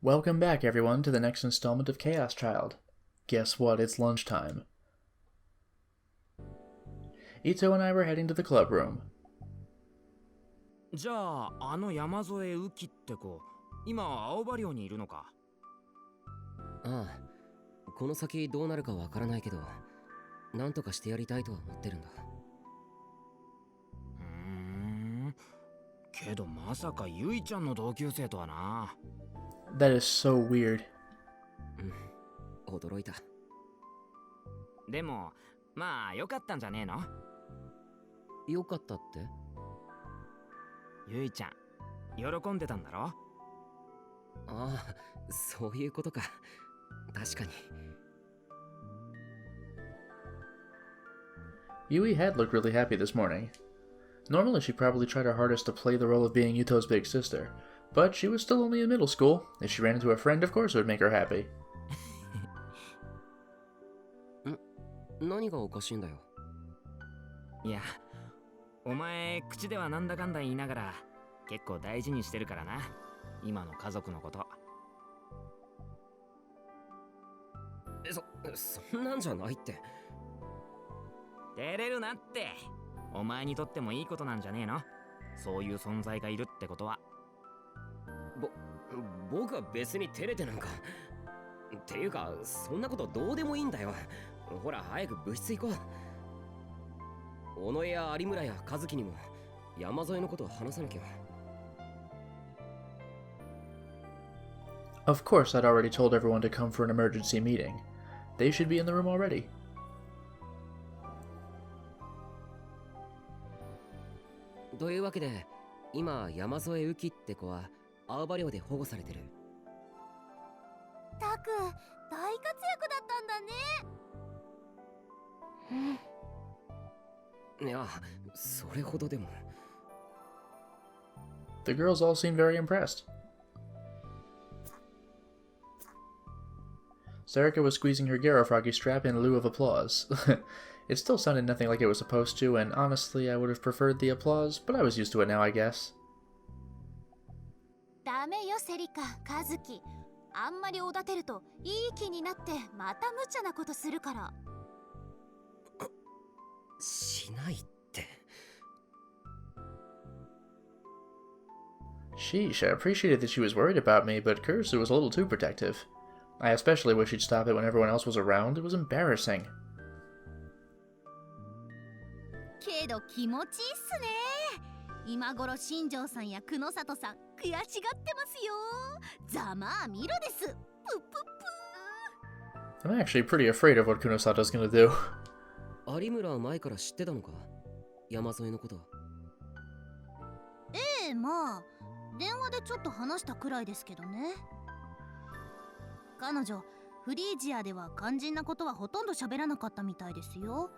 Welcome back, everyone, to the next installment of Chaos Child. Guess what? It's lunchtime. Ito and I were heading to the club room. じゃあ、あの山添雨季って子、今青葉寮にいるのか。ああ、この先どうなるかわからないけど、なんとかしてやりたいとは思ってるんだ。けどまさかゆいちゃんの同級生とはな。That is so weird. 驚いた。でも、まあ良かったんじゃねえの？よかったって？ゆいちゃん、喜んでたんだろ？ああ、そういうことか。確かに。Yui had looked really happy this morning. Normally she'd probably try her hardest to play the role of being Yuto's big sister, but she was still only in middle school. If she ran into a friend, of course it would make her happy. 何がおかしいんだよ。いや、お前口ではなんだかんだ言いながら結構大事にしてるからな、今の家族のこと。そんなんじゃないって。照れるなって。お前にとってもいいことなんじゃねえの？そういう存在がいるってことは。僕は別に照れてなんか。っていうか、そんなことどうでもいいんだよ。ほら、早く部室行こう。尾上や有村や和樹にも山添のことを話さなきゃ。Of course, I'd already told everyone to come for an emergency meeting. They should be in the room already. というわけで、今山添雨季って子は青葉寮で保護されてる。たくん、大活躍だったんだね。いや、それほどでも。The girls all seemed very impressed. Sarika was squeezing her Garo Froggy strap in lieu of applause. It still sounded nothing like it was supposed to, and honestly, I would have preferred the applause, but I was used to it now, I guess. ダメよセリカ、カズキ。あんまりおだてるといい気になってまた無茶なことするから。しないって。Sheesh, I appreciated that she was worried about me, but Kurisu was a little too protective. I especially wish she'd stop it when everyone else was around. It was embarrassing. けど気持ちいいっすね。今頃新庄さんや久野里さん悔しがってますよ。ざまあみろです。ぷぷぷ。 I'm actually pretty afraid of what Kunosato's gonna do. 有村は前から知ってたのか、山添のこと。ええ、まあ電話でちょっと話したくらいですけどね。彼女フリージアでは肝心なことはほとんど喋らなかったみたいですよ。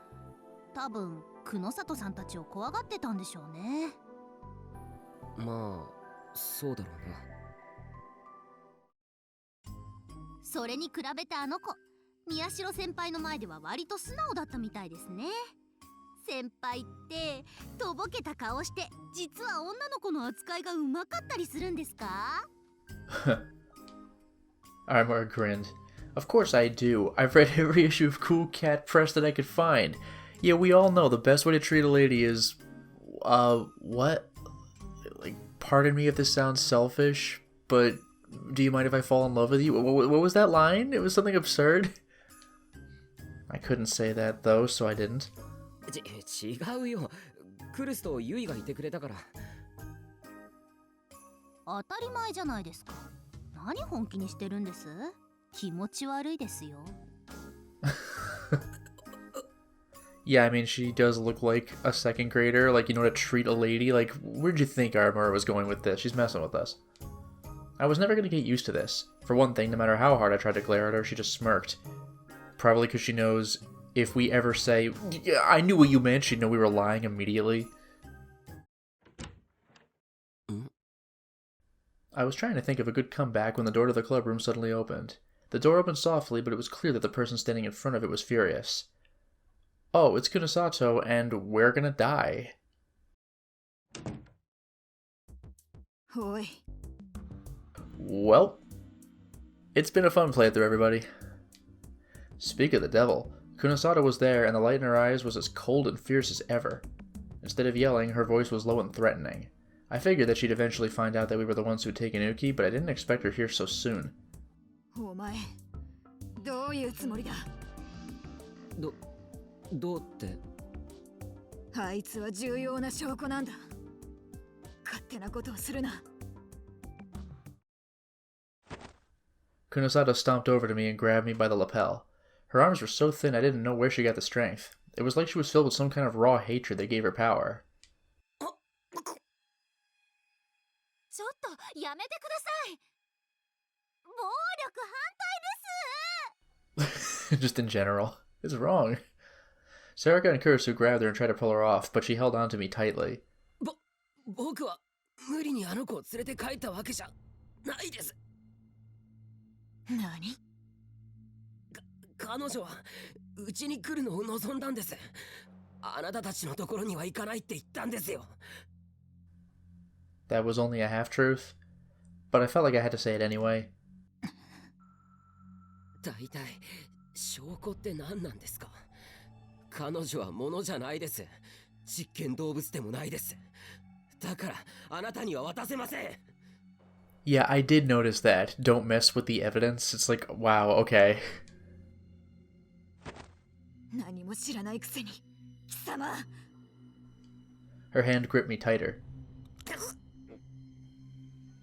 多分久野里さんたちを怖がってたんでしょうね。まあ、そうだろうな。それに比べてあの子、宮代先輩の前では割と素直だったみたいですね。先輩ってとぼけた顔して実は女の子の扱いがうまかったりするんですか？ Armor grinned. Of course I do. I've read every issue of Cool Cat Press that I could find. Yeah, we all know the best way to treat a lady is... what? Like, pardon me if this sounds selfish, but do you mind if I fall in love with you? What was that line? It was something absurd. I couldn't say that, though, so I didn't. 違うよ。クルスとユイがいてくれたから。当たり前じゃないですか。何本気にしてるんです？気持ち悪いですよ。Yeah, I mean, she does look like a second grader, like, you know, to treat a lady. Like, where'd you think Armor was going with this? She's messing with us. I was never gonna get used to this. For one thing, no matter how hard I tried to glare at her, she just smirked. Probably because she knows if we ever say, yeah, I knew what you meant, she'd know we were lying immediately. I was trying to think of a good comeback when the door to the club room suddenly opened. The door opened softly, but it was clear that the person standing in front of it was furious. Oh, it's Kunosato, and we're gonna die. おい。Well, It's been a fun playthrough, everybody. Speak of the devil, Kunosato was there, and the light in her eyes was as cold and fierce as ever. Instead of yelling, her voice was low and threatening. I figured that she'd eventually find out that we were the ones who'd taken Uki, but I didn't expect her here so soon. お前どういうつもりだ。どうって。あいつは重要な証拠なんだ。勝手なことをするな。Kunosato stomped over to me and grabbed me by the lapel. Her arms were so thin I didn't know where she got the strength. It was like she was filled with some kind of raw hatred that gave her power. ちょっとやめてください。暴力反対です。 Just in general. It's wrong. Sarika and Kurisu grabbed her and tried to pull her off, but she held on to me tightly. 僕は無理にあの子を連れて帰ったわけじゃないです。何？彼女はうちに来るのを望んだんです。あなたたちのところには行かないって言ったんですよ。That was only a half-truth, but I felt like I had to say it anyway. 大体証拠って何なんですか？彼女は物じゃないです。実験動物でもないです。だからあなたには渡せません。Yeah, I did notice that. Don't mess with the evidence. It's like, wow, okay. 何も知らないくせに貴様。 Her hand gripped me tighter.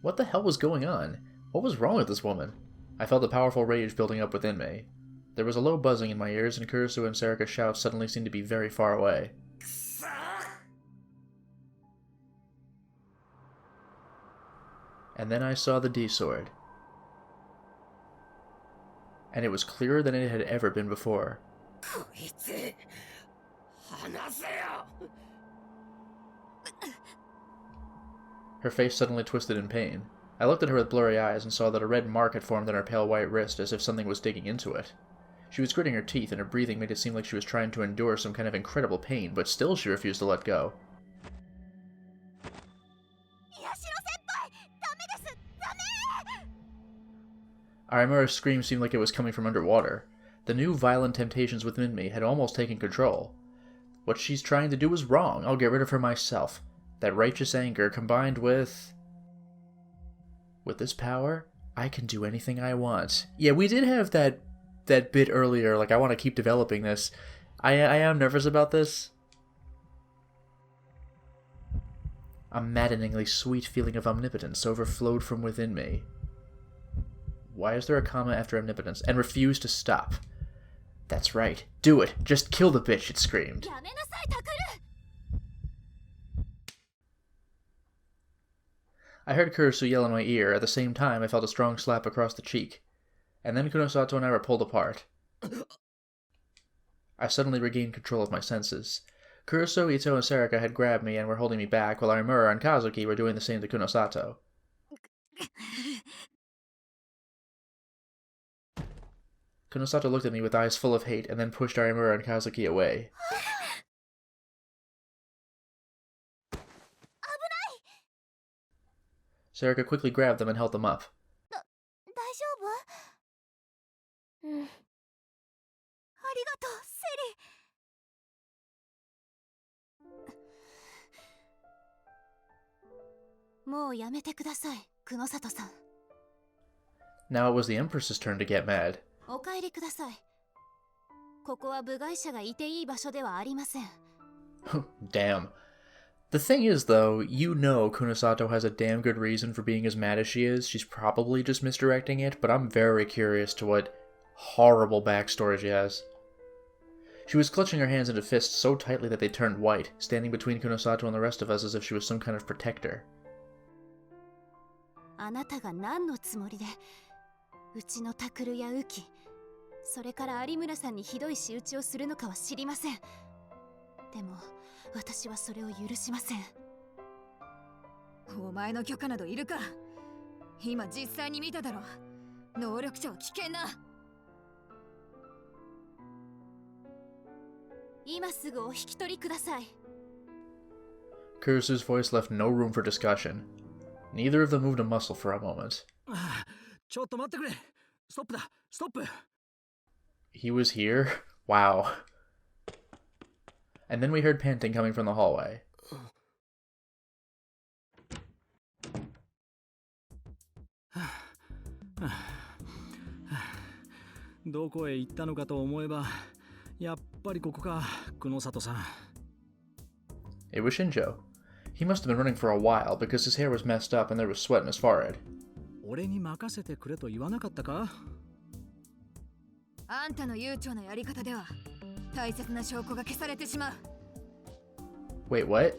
What the hell was going on? What was wrong with this woman? I felt a powerful rage building up within me. There was a low buzzing in my ears, and Kurisu and Sarika's shouts suddenly seemed to be very far away. And then I saw the D-sword. And it was clearer than it had ever been before. Her face suddenly twisted in pain. I looked at her with blurry eyes and saw that a red mark had formed on her pale white wrist as if something was digging into it. She was gritting her teeth, and her breathing made it seem like she was trying to endure some kind of incredible pain, but still she refused to let go. Arimura's scream seemed like it was coming from underwater. The new violent temptations within me had almost taken control. What she's trying to do is wrong. I'll get rid of her myself. That righteous anger combined with this power, I can do anything I want. Yeah, we did have that bit earlier, like I want to keep developing this. I am nervous about this. A maddeningly sweet feeling of omnipotence overflowed from within me. Why is there a comma after omnipotence? And refused to stop. That's right. Do it. Just kill the bitch, it screamed. I heard Kurisu yell in my ear. At the same time, I felt a strong slap across the cheek. And then Kunosato and I were pulled apart. I suddenly regained control of my senses. Kurisu, Ito, and Sarika had grabbed me and were holding me back, while Arimura and Kazuki were doing the same to Kunosato. Kunosato looked at me with eyes full of hate and then pushed Arimura and Kazuki away. Sarika quickly grabbed them and held them up. 大丈夫？うん。ありがとう、セリ。もうやめてください、クノサトさん。 Now it was the Empress's turn to get mad. お帰りください。ここは部外者がいていい場所ではありません。Damn. The thing is, though, you know Kunosato has a damn good reason for being as mad as she is. She's probably just misdirecting it, but I'm very curious to what horrible backstory she has. She was clutching her hands into fists so tightly that they turned white, standing between Kunosato and the rest of us as if she was some kind of protector. あなたが何のつもりで、うちのタクルやウキ、それから有村さんにひどい仕打ちをするのかは知りません。でも私はそれを許しません。お前の許可などいるか。今実際に見ただろ。能力者は危険な。今すぐお引き取りください。Kurisu's voice left no room for discussion. Neither of them moved a muscle for a moment. ちょっと待ってくれ。ストップだ、ストップ。 He was here? Wow. And then we heard panting coming from the hallway. どこへ行ったのかと思えば、やっぱりここか、久野里さん。 It was Shinjo. He must have been running for a while because his hair was messed up and there was sweat in his forehead. 俺に任せてくれと言わなかったか？あんたの悠長なやり方では大切な証拠が消されてしまう。 Wait, what?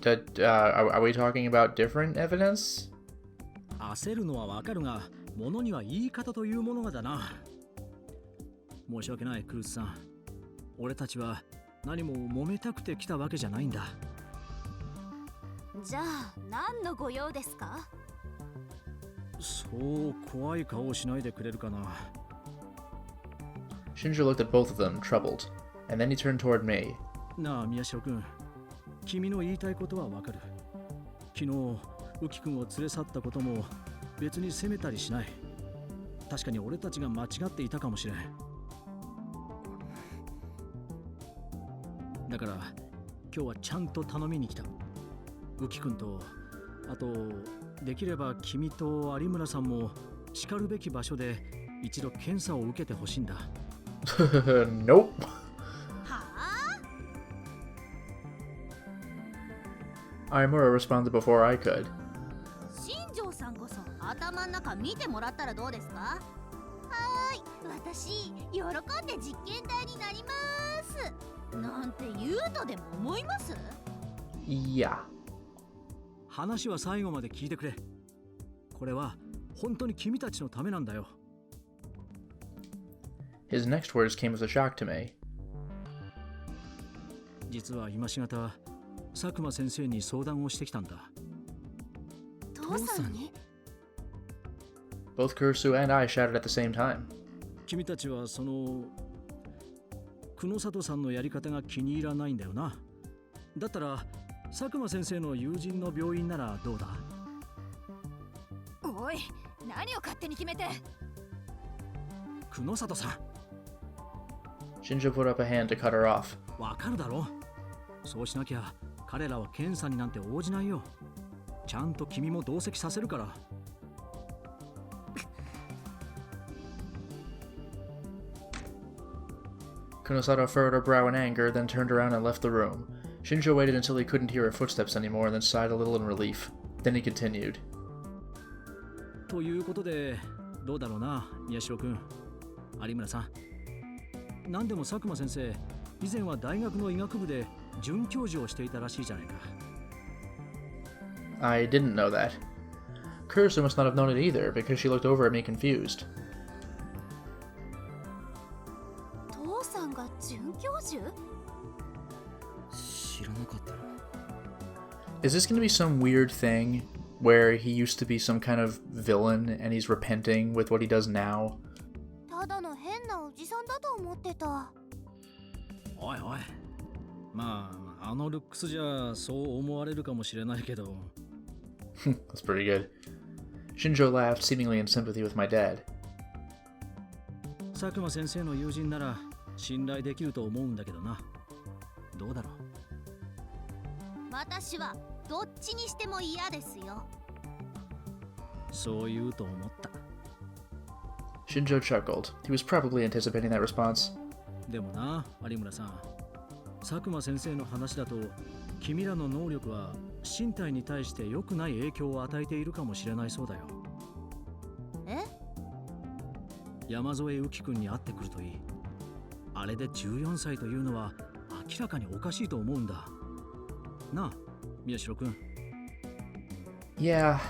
Are we talking about different evidence? 焦るのはわかるが、物には言い方というものがだな。申し訳ない、クルーズさん。俺たちは何も揉めたくて来たわけじゃないんだ。じゃあ何のご用ですか？そう怖い顔をしないでくれるかな。 Shinjo looked at both of them, troubled, and then he turned toward me. なあ、宮代君。君の言いたいことはわかる。昨日、ウキ君を連れ去ったことも別に責めたりしない。確かに俺たちが間違っていたかもしれん。だから今日はちゃんと頼みに来た。ウキ君と、あとできれば君と有村さんもしかるべき場所で一度検査を受けてほしいんだ。Nope. はあ？ Imura responded before I could. 新庄さんこそ頭の中見てもらったらどうですか？はーい、私喜んで実験台になりますなんて言うとでも思います？ Yeah. 話は最後まで聞いてくれ。これは本当に君たちのためなんだよ。 His next words came as a shock to me. 実は今しがた佐久間先生に相談をしてきたんだ。父さんに？ Both Kurusu and I shouted at the same time. 君たちはその久野里さんのやり方が気に入らないんだよな。だったら佐久間先生の友人の病院ならどうだ？おい、何を勝手に決めて。久野里さん、 Shinjo put up a hand to cut her off. わかるだろ。そうしなきゃ彼らは検査になんて応じないよ。ちゃんと君も同席させるから。 Kunosato furrowed her brow in anger, then turned around and left the room. Shinjo waited until he couldn't hear her footsteps anymore, and then sighed a little in relief. Then he continued. ということで、どうだろうな、宮代君、有村さん。何でも佐久間先生、以前は大学の医学部で准教授をしていたらしいじゃないか。 I didn't know that. Kurusu must not have known it either, because she looked over at me confused. 父さんが准教授？知らなかったな。 Is this going to be some weird thing where he used to be some kind of villain and he's repenting with what he does now? ただの変なおじさんだと思ってた。おいおい。まあ、あのルックスじゃそう思われるかもしれないけど。 That's pretty good. Shinjo laughed, seemingly in sympathy with my dad. 佐久間先生の友人なら信頼できると思うんだけどな。どうだろう。私はどっちにしても嫌ですよ。そう言うと思った。 Shinjo chuckled. He was probably anticipating that response. でもな、有村さん。佐久間先生の話だと、君らの能力は身体に対して良くない影響を与えているかもしれないそうだよ。え？山添浮君に会ってくるといい。あれで14歳というのは明らかにおかしいと思うんだ。なあ、宮代君。 Yeah.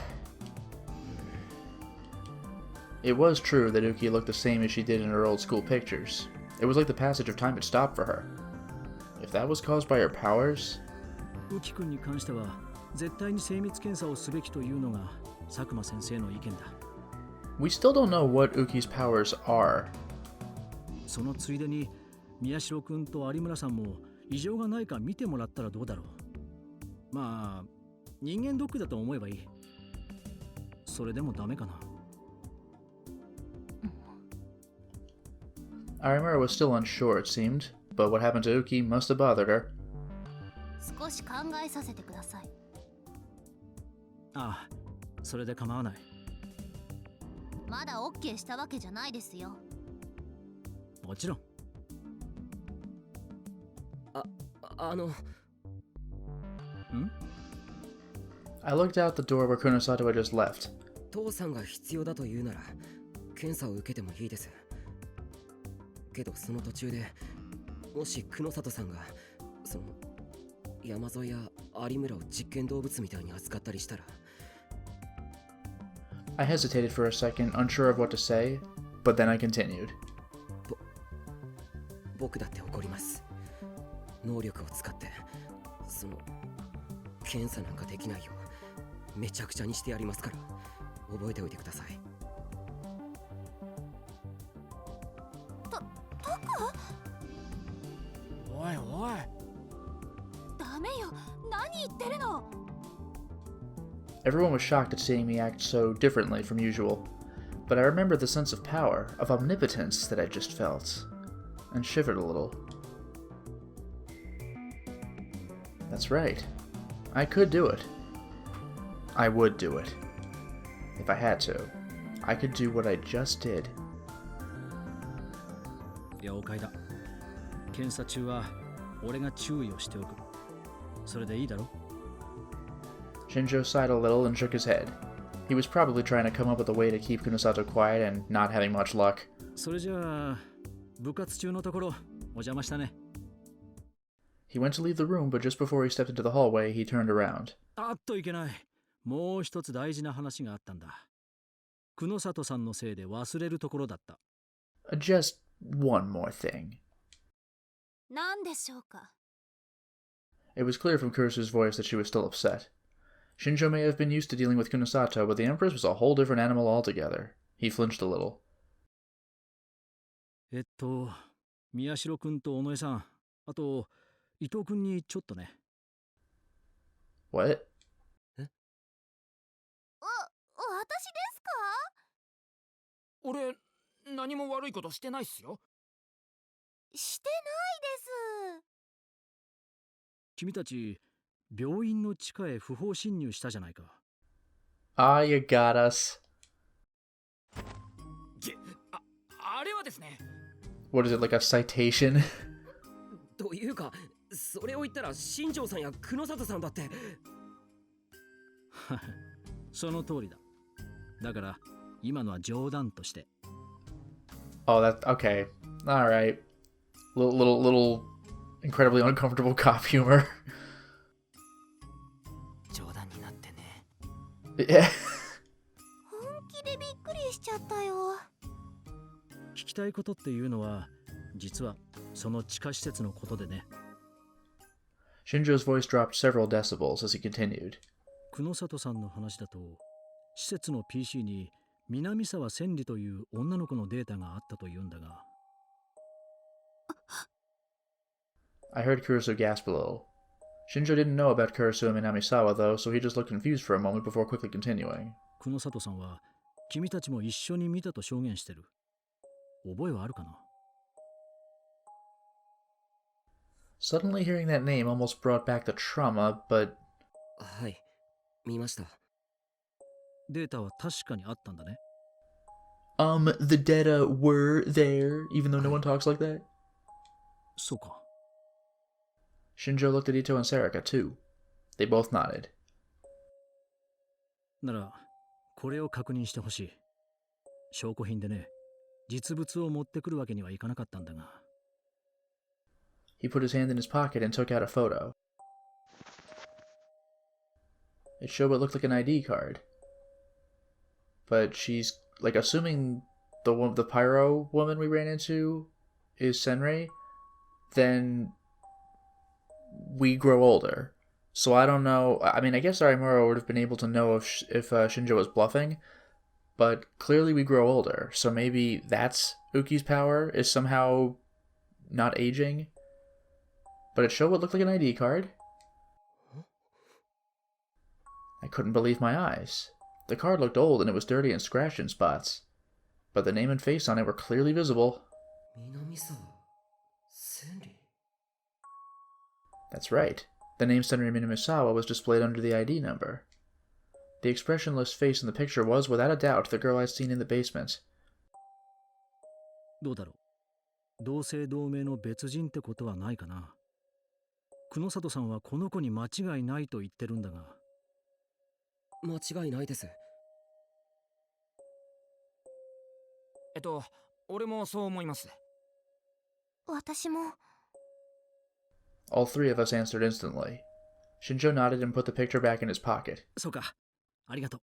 It was true that Uki looked the same as she did in her old school pictures. It was like the passage of time had stopped for her. If that was caused by her powers... 浮君に関しては絶対に精密検査をすべきというのが佐久間先生の意見だ。 We still don't know what Uki's powers are. そのついでに宮代君と有村さんも異常がないか見てもらったらどうだろう。まあ人間ドックだと思えばいい。それでもダメかな。Arimura was still unsure, it seemed, but what happened to Uki must have bothered her. 少し考えさせてください。ああ、それで構わない。まだ OK したわけじゃないですよ。もちろん。ん I looked out the door where Kunosato had just left. 父さんが必要だと言うなら検査を受けてもいいです。けどその途中でもし久野里さんがその山添や有村を実験動物みたいに扱ったりしたら。 I hesitated for a second, unsure of what to say, but then I continued. 僕だって怒ります。能力を使ってその検査なんかできないようめちゃくちゃにしてやりますから覚えておいてください。おいおい。ダメよ、何言ってるの。 Everyone was shocked at seeing me act so differently from usual, but I remembered the sense of power, of omnipotence that I just felt, and shivered a little. That's right. I could do it. I would do it. If I had to. I could do what I just did. 了解だ。検査中は俺が注意をしておく。それでいいだろ？ Shinjo sighed a little and shook his head. He was probably trying to come up with a way to keep Kunosato quiet and not having much luck. それじゃあ部活中のところお邪魔したね。He went to leave the room, but just before he stepped into the hallway, he turned around. あっといけない。もう一つ大事な話があったんだ。久野里さんのせいで忘れるところだった。Just one more thing. 何でしょうか。 It was clear from Kurisu's voice that she was still upset. Shinjo may have been used to dealing with Kunosato, but the Empress was a whole different animal altogether. He flinched a little. 宮代くんと尾上さん、あと伊藤くんにちょっとね。What? 私ですか？俺何も悪いことしてないっすよ。してないです。君たち病院の地下へ不法侵入したじゃないか。Ah, you got us. あれはですね。What is it, like a citation? というかそれを言ったら新庄さんや久野里さんだって。その通りだ。だから今のは冗談として。Oh, that okay. All right. Little, incredibly uncomfortable cop humor. 冗談になってね。Yeah. 本気でびっくりしちゃったよ。聞きたいことっていうのは実はその地下施設のことでね。Shinjo's voice dropped several decibels as he continued. 久野里さんの話だと施設の PC に南沢千里という女の子のデータがあったというんだが。I heard Kurisu gasp a little. Shinjo didn't know about Kurisu and Minamisawa though, so he just looked confused for a moment before quickly continuing. 久野里さんは君たちも一緒に見たと証言してる。覚えはあるかな？ Suddenly hearing that name almost brought back the trauma, but... はい、見ました。データは確かにあったんだね。The data were there, even though no one talks like that? そうか。 Shinjo looked at Ito and Sarika, too. They both nodded. なら、これを確認してほしい。証拠品でね、実物を持ってくるわけにはいかなかったんだが。He put his hand in his pocket and took out a photo. It showed what looked like an ID card. But she's, like, assuming the pyro woman we ran into is Senrei, then we grow older. So I don't know. I mean, I guess Arimura would have been able to know if Shinjo was bluffing, but clearly we grow older. So maybe that's Uki's power, is somehow not aging. But it showed what looked like an ID card. I couldn't believe my eyes. The card looked old and it was dirty and scratched in spots. But the name and face on it were clearly visible. 南沢千里 That's right. The name Senri Minamisawa was displayed under the ID number. The expressionless face in the picture was, without a doubt, the girl I'd seen in the basement. どうだろう。同姓同名の別人ってことはないかな。久野里さんはこの子に間違いないと言ってるんだが。間違いないです。俺もそう思います。私も。All three of us answered instantly. Shinjo nodded and put the picture back in his pocket. そうか。ありがと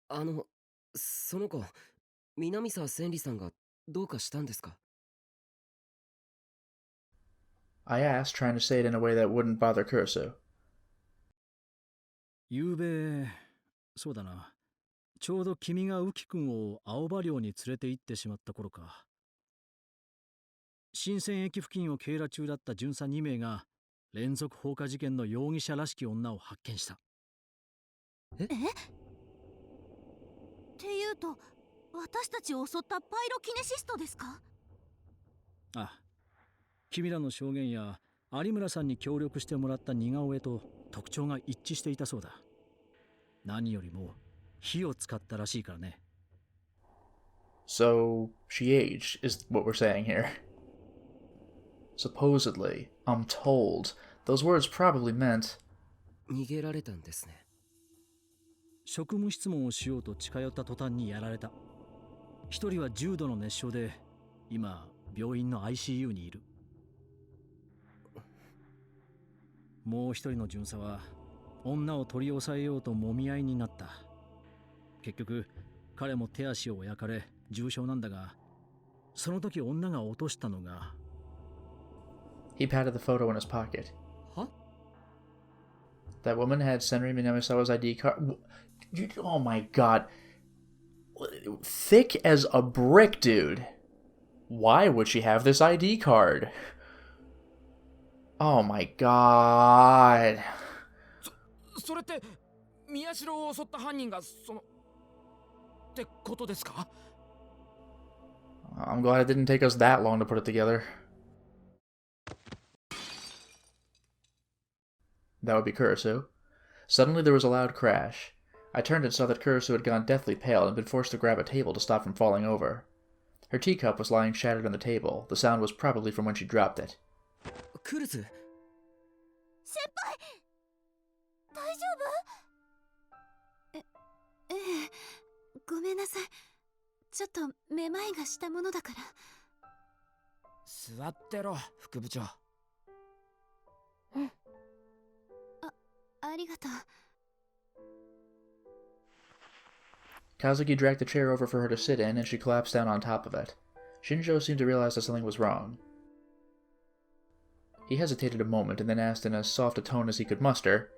う。その子、南沢千里さんがどうかしたんですか？ I asked, trying to say it in a way that wouldn't bother Kurusu. ゆうべ、そうだな。ちょうど君が浮君を青葉寮に連れて行ってしまった頃か。新鮮駅付近を警ら中だった巡査2名が連続放火事件の容疑者らしき女を発見した。えっていうと、私たちを襲ったパイロキネシストですか？ああ。君らの証言や有村さんに協力してもらった似顔絵と特徴が一致していたそうだ。何よりも火を使ったらしいからね。So, she aged, is what we're saying here. Supposedly, I'm told, those words probably meant... 逃げられたんですね。職務質問をしようと近寄った途端にやられた。一人は重度の熱傷で、今、病院の ICU にいる。もう一人の巡査は、女を取り押さえようと揉み合いになった。結局、彼も手足を焼かれ、重傷なんだが、その時女が落としたのが。He patted the photo in his pocket. は？ That woman had Senri Minamisawa's ID card. Oh my god. Thick as a brick, dude. Why would she have this ID card? Oh my god. それって宮代を襲った犯人がってことですか？ I'm glad it didn't take us that long to put it together. That would be Kurusu. Suddenly there was a loud crash. I turned and saw that Kurusu had gone deathly pale and been forced to grab a table to stop from falling over. Her teacup was lying shattered on the table. The sound was probably from when she dropped it. クルス？先輩、大丈夫？ええ、ごめんなさい。ちょっとめまいがしたものだから。座ってろ、副部長。うん。ありがとう。Kazuki dragged the chair over for her to sit in, and she collapsed down on top of it. Shinjo seemed to realize that something was wrong. He hesitated a moment and then asked in as soft a tone as he could muster,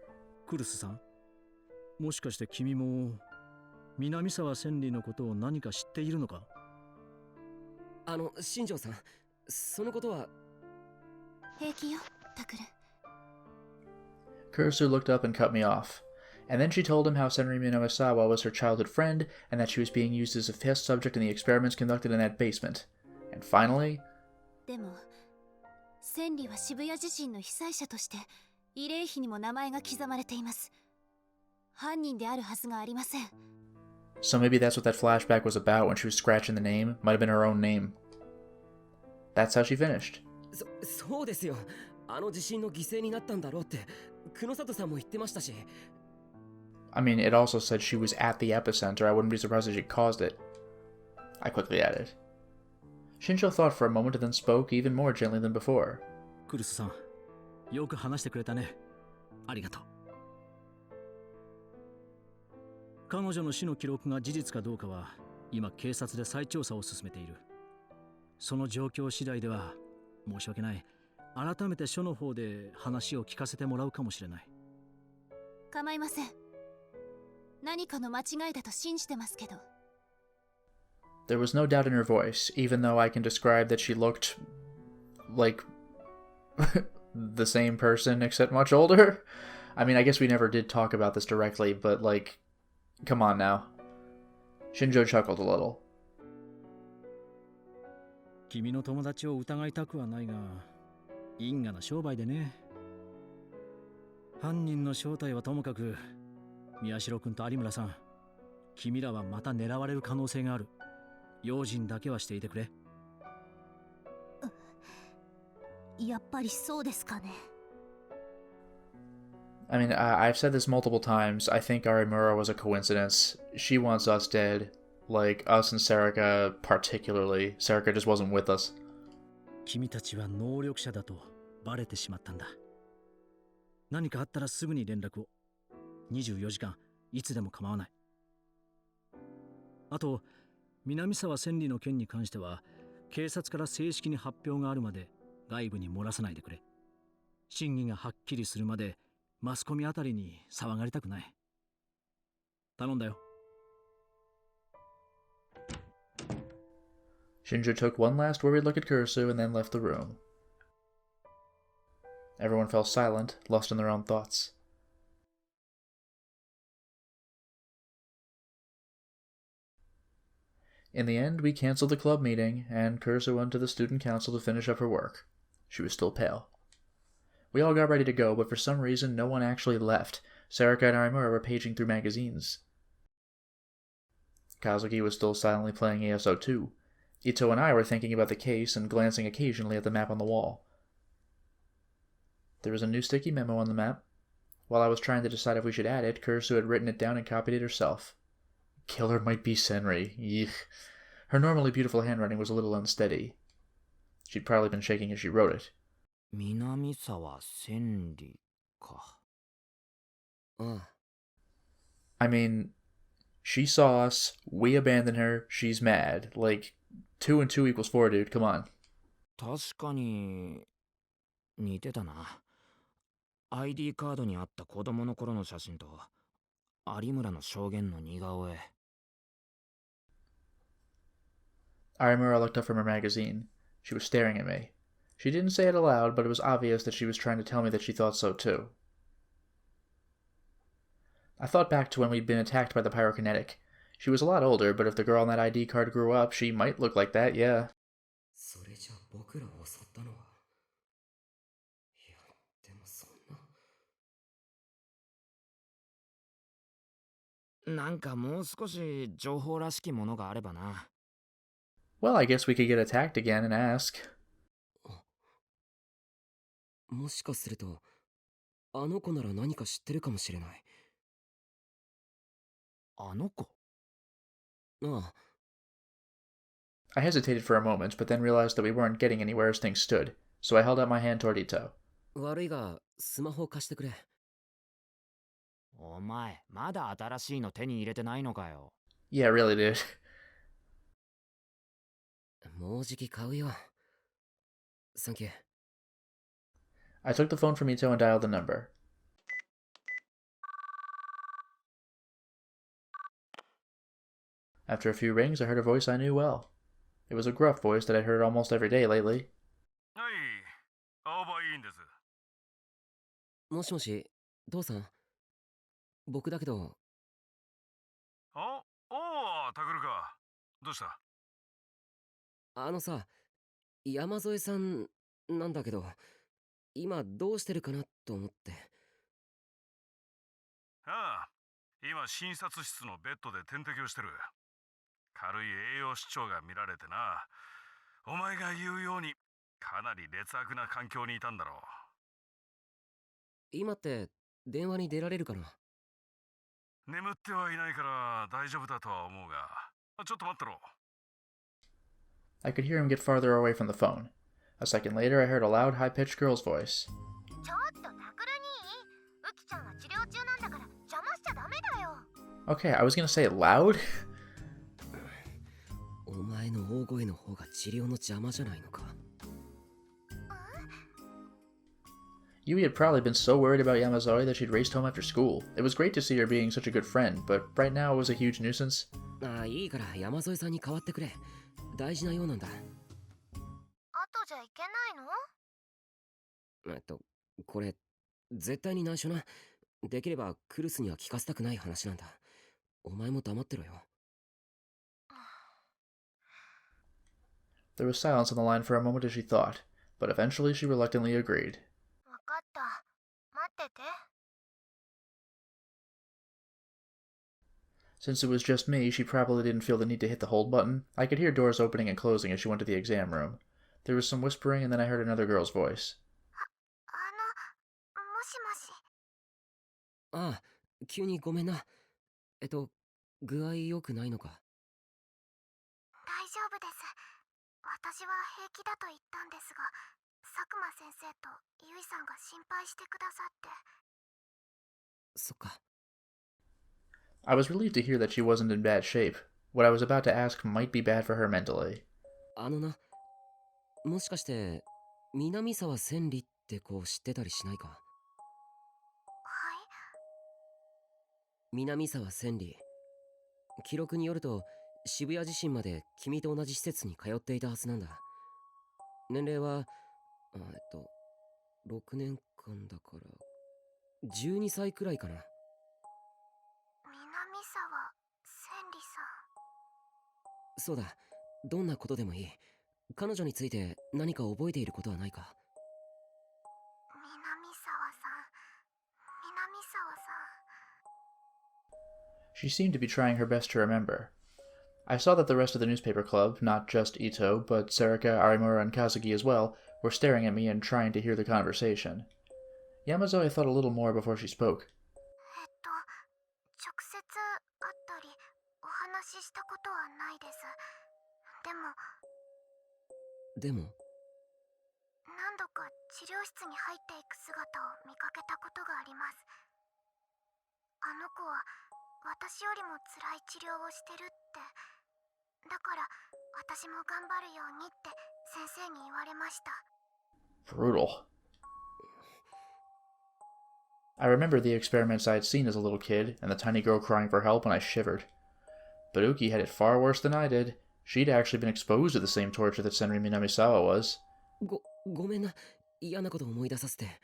クルスさん、もしかして君も南沢千里のことを何か知っているのか？新庄さん、そのことは。平気よ、タクル。Kurusu looked up and cut me off. And then she told him how Senri Minamisawa was her childhood friend, and that she was being used as a test subject in the experiments conducted in that basement. And finally... でも、千里は渋谷地震の被災者として慰霊碑にも名前が刻まれています。犯人であるはずがありません。So maybe that's what that flashback was about when she was scratching the name. Might have been her own name. That's how she finished. そうですよ。地震の犠牲になったんだろうって久野里さんも言ってましたし。I mean, it also said she was at the epicenter. I wouldn't be surprised if she caused it. I quickly added. Shinjo thought for a moment and then spoke even more gently than before. クルスさん、よく話してくれたね。ありがとう。彼女の死の記録が事実かどうかは今警察で再調査を進めている。その状況次第では申し訳ない。改めて署の方で話を聞かせてもらうかもしれない。構いません。何かの間違いだと信じてますけど。There was no doubt in her voice, even though I can describe that she looked like the same person except much older. I mean, I guess we never did talk about this directly, but like, come on now. Shinjo chuckled a little. 君の友達を疑いたくはないが、因果な商売でね。犯人の正体はともかく、宮代君と有村さん、君らはまた狙われる可能性がある。用心だけはしていてくれ。やっぱりそうですかね。I mean, I've said this multiple times. I think Arimura was a coincidence. She wants us dead. Like, us and Serica particularly. Serica just wasn't with us. 君たちは能力者だとバレてしまったんだ。何かあったらすぐに連絡を。24時間いつでも構わない。あと、南沢千里の件に関しては、警察から正式に発表があるまで外部に漏らさないでくれ。真偽がはっきりするまでマスコミあたりに騒がれたくない。頼んだよ。Shinjo took one last worried look at Kurisu and then left the room. Everyone fell silent, lost in their own thoughts. In the end, we canceled the club meeting, and Kurisu went to the student council to finish up her work. She was still pale. We all got ready to go, but for some reason no one actually left. Serica and Arimura were paging through magazines. Kazuki was still silently playing ASO2. Ito and I were thinking about the case and glancing occasionally at the map on the wall. There was a new sticky memo on the map. While I was trying to decide if we should add it, Kurisu had written it down and copied it herself. Killer might be Senri. Yeek. Her normally beautiful handwriting was a little unsteady. She'd probably been shaking as she wrote it. 南沢千里か。I mean, she saw us, we abandoned her, she's mad. Like, 2 and 2 equals 4, dude, come on. 確かに似てたな。ID カードにあった子供の頃の写真と有村の証言の似顔絵。Arimura looked up from her magazine. She was staring at me. She didn't say it aloud, but it was obvious that she was trying to tell me that she thought so too. I thought back to when we'd been attacked by the pyrokinetic. She was a lot older, but if the girl on that ID card grew up, she might look like that, yeah. それじゃ僕らを襲ったのは。いや、でもそんな。なんかもう少し情報らしきものがあればな。Well, I guess we could get attacked again and ask. もしかすると、あの子なら何か知ってるかもしれない。あの子？ああ。I hesitated for a moment, but then realized that we weren't getting anywhere as things stood, so I held out my hand toward Ito. 悪いが、スマホ貸してくれ。お前、まだ新しいの手に入れてないのかよ。Yeah, really, dude. もうじき買うよ。サンキュー。I took the phone from Ito and dialed the number. After a few rings, I heard a voice I knew well. It was a gruff voice that I'd heard almost every day lately. はい、青葉いいんです。もしもし、父さん。僕だけど。おお、タグルか。どうした？あのさ、山添さんなんだけど、今どうしてるかなと思って。ああ、今診察室のベッドで点滴をしてる。軽い栄養失調が見られてな。お前が言うようにかなり劣悪な環境にいたんだろう。今って電話に出られるかな？眠ってはいないから大丈夫だとは思うが、ちょっと待ってろ。I could hear him get farther away from the phone. A second later, I heard a loud, high-pitched girl's voice. ちょっとタクル兄、ウキちゃんは治療中なんだから邪魔しちゃダメだよ。 Okay, I was gonna say loud? お前の大声の方が治療の邪魔じゃないのか。Yui had probably been so worried about Yamazoe that she'd raced home after school. It was great to see her being such a good friend, but right now it was a huge nuisance. ああ、いいから山添さんに代わってくれ。大事なようなんだ。後じゃいけないの？これ、絶対に内緒な。できればクルスには聞かせたくない話なんだ。お前も黙ってろよ。There was silence on the line for a moment as she thought, but eventually she reluctantly agreed. わかった。待ってて。 Since it was just me, she probably didn't feel the need to hit the hold button. I could hear doors opening and closing as she went to the exam room. There was some whispering, and then I heard another girl's voice. もしもし。ああ、急にごめんな。具合良くないのか？大丈夫です。私は平気だと言ったんですが、佐久間先生とゆいさんが心配してくださって。そっか。I was relieved to hear that she wasn't in bad shape. What I was about to ask might be bad for her mentally. な、もしかして、南沢千里って子知ってたりしないか？はい。南沢千里。記録によると、渋谷自身まで君と同じ施設に通っていたはずなんだ。年齢は、6年間だから、12歳くらいかな。南沢千里さん。そうだ、どんなことでもいい。彼女について何か覚えていることはないか？南沢さん。南沢さん。She seemed to be trying her best to remember. I saw that the rest of the newspaper club, not just Ito, but Serika, Arimura, and Kazuki as well, were staring at me and trying to hear the conversation. Yamazoe thought a little more before she spoke. 直接会ったりお話ししたことはないです。でも、何度か治療室に入っていく姿を見かけたことがあります。あの子は私よりも辛い治療をしてるって。だから私も頑張るようにって先生に言われました。 Brutal. I remembered the experiments I had seen as a little kid, and the tiny girl crying for help, and I shivered. Baruki had it far worse than I did. She'd actually been exposed to the same torture that Senri Minamisawa was. ごめんな。嫌なこと思い出させて。いいえ、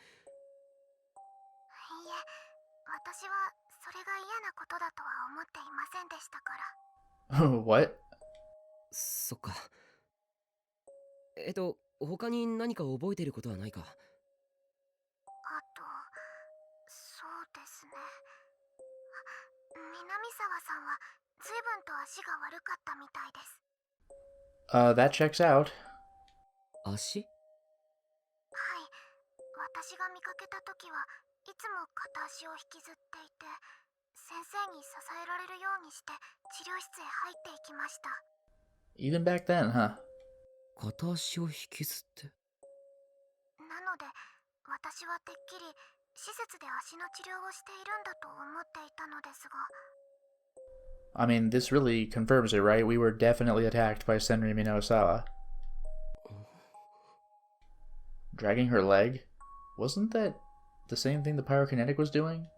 私はそれが嫌なことだとは思っていませんでしたから。What? そっか。他に何か覚えていることはないか？あと、そうですね。南沢さんは随分と足が悪かったみたいです。That checks out. 足？はい。私が見かけた時はいつも片足を引きずっていて、先生に支えられるようにして治療室へ入っていきました。 Even back then, huh? 片足を引きずって。なので私はてっきり施設で足の治療をしているんだと思っていたのですが。 I mean, this really confirms it, right? We were definitely attacked by Senri Minasawa. Dragging her leg? Wasn't that the same thing the pyrokinetic was doing?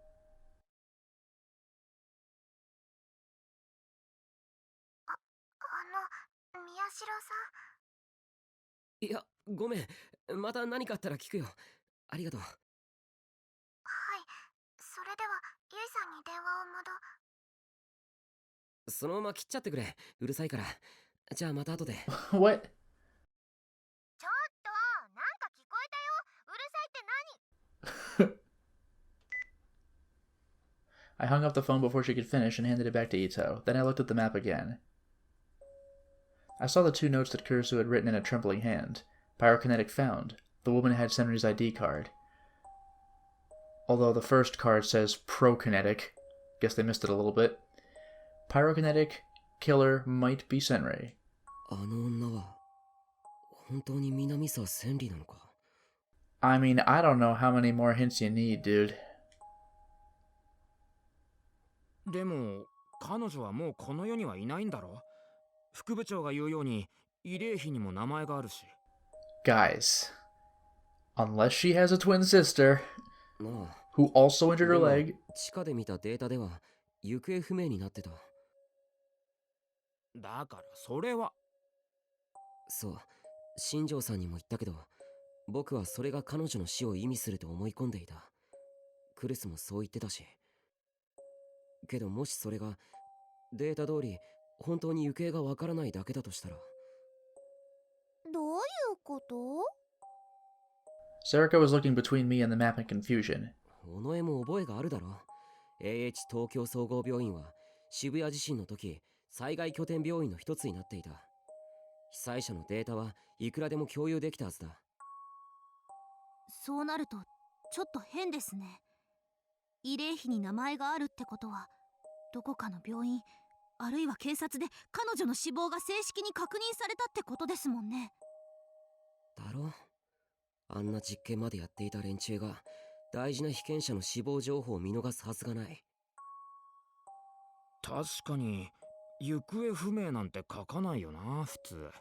宮代さん。いや、ごめん。また何かあったら聞くよ。ありがとう。はい。それではゆいさんに電話をそのまま切っちゃってくれ。うるさいから。じゃあまた後で。What? ちょっと、なんか聞こえたよ。うるさいって何？ I hung up the phone before she could finish and handed it back to Ito. Then I looked at the map again. I saw the 2 notes that Kurisu had written in a trembling hand. Pyrokinetic found. The woman had Senri's ID card. Although the first card says prokinetic. Guess they missed it a little bit. Pyrokinetic killer might be Senri. あの女は本当に南沢千里なのか？ I mean, I don't know how many more hints you need, dude. でも彼女はもうこの世にはいないんだろ？副部長が言うように慰霊碑にも名前があるし。 Guys, unless she has a twin sister なあ。 who also injured her でも leg. 地下で見たデータでは行方不明になってた。だからそれは。そう、新庄さんにも言ったけど、僕はそれが彼女の死を意味すると思い込んでいた。クルスもそう言ってたし。けどもしそれがデータ通り本当に行方がわからないだけだとしたら、 南沢さん、こと？ Sarika was looking between me and the map in confusion. 尾上も覚えがあるだろ。AH 東京総合病院は渋谷地震の時災害拠点病院の一つになっていた。被災者のデータはいくらでも共有できたはずだ。そうなるとちょっと変ですね。慰霊碑に名前があるってことはどこかの病院あるいは警察で彼女の死亡が正式に確認されたってことですもんね。だろ。あんな実験までやっていた連中が大事な被験者の死亡情報を見逃すはずがない。確かに行方不明なんて書かないよな普通。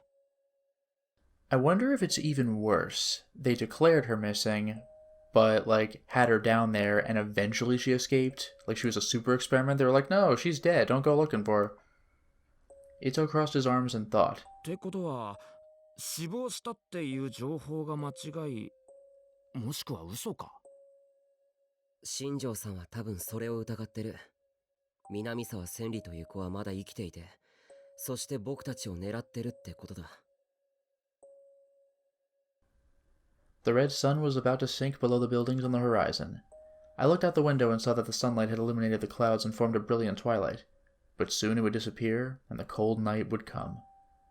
I wonder if it's even worse. They declared her missing, but, like, had her down there and eventually she escaped? Like she was a super experiment? They were like, no, she's dead, don't go looking for her. Ito crossed his arms and thought. ってことは死亡したっていう情報が間違いもしくは嘘か。新庄さんは多分それを疑ってる。南沢千里という子はまだ生きていて、そして僕たちを狙ってるってことだ。The red sun was about to sink below the buildings on the horizon. I looked out the window and saw that the sunlight had illuminated the clouds and formed a brilliant twilight. But soon it would disappear, and the cold night would come.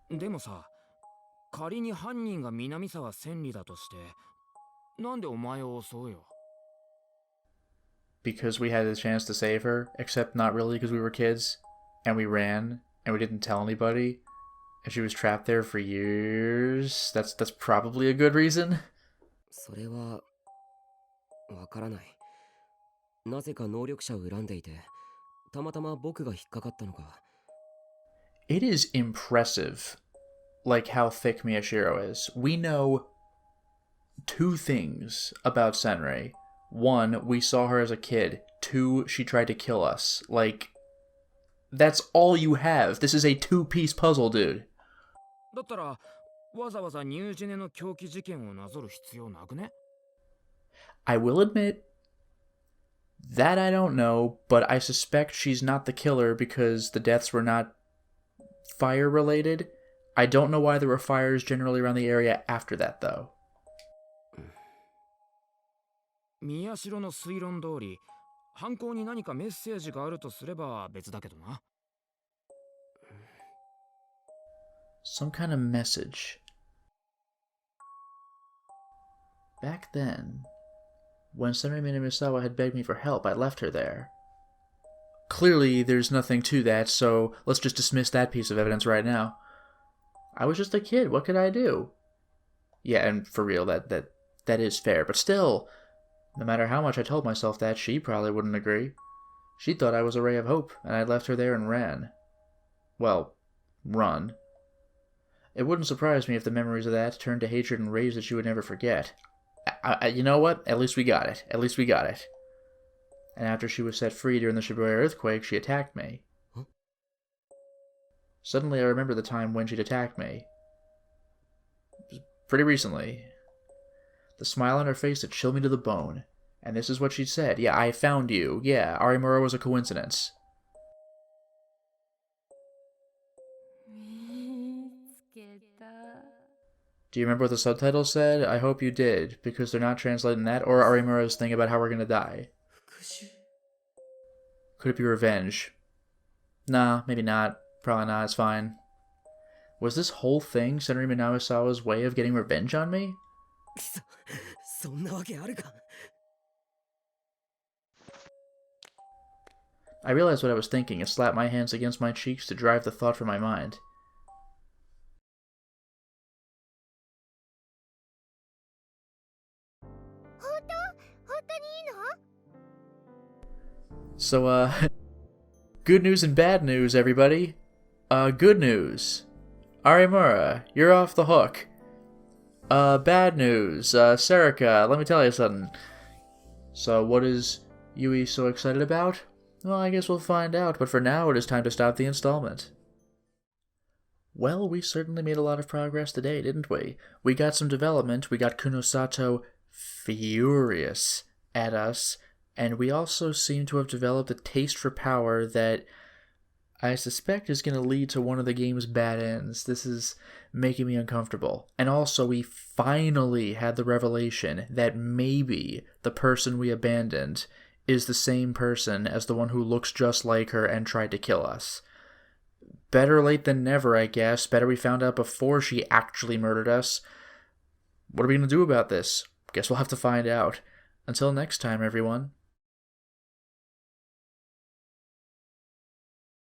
でもさ、仮に犯人が南沢千里だとしてなんでお前を襲うよ。 Because we had a chance to save her, except not really because we were kids, and we ran, and we didn't tell anybody, and she was trapped there for years. That's probably a good reason. それはわからない。なぜか能力者を恨んでいて、たまたま僕が引っかかったのか。It is impressive, like how thick Miyashiro is. We know two things about Senrei. One, we saw her as a kid. Two, she tried to kill us. Like, that's all you have. This is a two-piece puzzle, dude. だったらわざわざニュージェネの狂気事件をなぞる必要なくね。 I will admit, that I don't know, but I suspect she's not the killer because the deaths were not fire-related. I don't know why there were fires generally around the area after that, though. 宮代の推論通り犯行に何かメッセージがあるとすれば別だけどな。 Some kind of message. Back then, when Senri Minamisawa had begged me for help, I left her there. Clearly, there's nothing to that, so let's just dismiss that piece of evidence right now. I was just a kid, what could I do? Yeah, and for real, that is fair, but still, no matter how much I told myself that, she probably wouldn't agree. She thought I was a ray of hope, and I left her there and ran. Well, run. It wouldn't surprise me if the memories of that turned to hatred and rage that she would never forget. You know what? At least we got it. At least we got it. And after she was set free during the Shibuya earthquake, she attacked me. Huh? Suddenly I remember the time when she'd attacked me. Pretty recently. The smile on her face that chilled me to the bone. And this is what she'd said. Yeah, I found you. Yeah, Arimura was a coincidence. Do you remember what the subtitles said? I hope you did, because they're not translating that or Arimura's thing about how we're gonna die. Could it be revenge? Nah, maybe not. Probably not, it's fine. Was this whole thing Senri Minawasawa's way of getting revenge on me? そんなわけあるか。 I realized what I was thinking and slapped my hands against my cheeks to drive the thought from my mind. So, good news and bad news, everybody. Good news. Arimura, you're off the hook. Bad news. Sarika, let me tell you something. So, what is Yui so excited about? Well, I guess we'll find out, but for now, it is time to stop the installment. Well, we certainly made a lot of progress today, didn't we? We got some development, we got Kunosato furious at us, and we also seem to have developed a taste for power that I suspect is going to lead to one of the game's bad ends. This is making me uncomfortable. And also, we finally had the revelation that maybe the person we abandoned is the same person as the one who looks just like her and tried to kill us. Better late than never, I guess. Better we found out before she actually murdered us. What are we going to do about this? Guess we'll have to find out. Until next time, everyone.